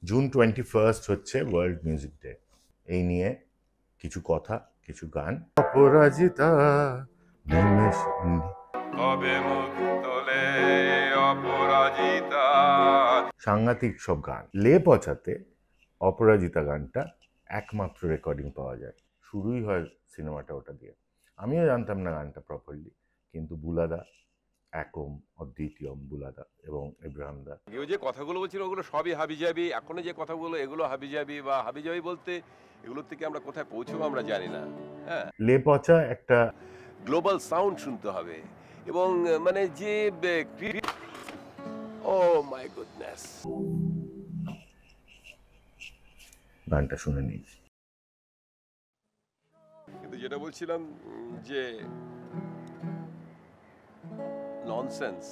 June 21 হচ্ছে world music day. এই নিয়ে কিছু কথা, কিছু গান। অপরাজিতা তবে মুখ তোলে অপরাজিতা। সাংঘাতিক সব গান। লে পচাতে অপরাজিতা গানটা একমাত্র রেকর্ডিং পাওয়া যায়। শুরুই হয় সিনেমাটা ওটা দিয়ে। আমিও জানতাম না গানটা প্রপারলি, কিন্তু বুলাদা, একম, অদ্বিতীয়ম, বুলাদা এবং এব্রাহাম দা। কেউ যে কথাগুলো বলছিল ওগুলো সবই হাবিজাবি। এখনো যে কথাগুলো এগুলো হাবিজাবি, বা হাবিজাবি বলতে এগুলোর থেকে আমরা কোথায় পৌঁছবো আমরা জানি না। হ্যাঁ, লে পচা একটা গ্লোবাল সাউন্ড শুনতে হবে এবং মানে যে ও মাই গুডনেস। গানটা শুনে নিই। কিন্তু যেটা বলছিলাম যে ননসেন্স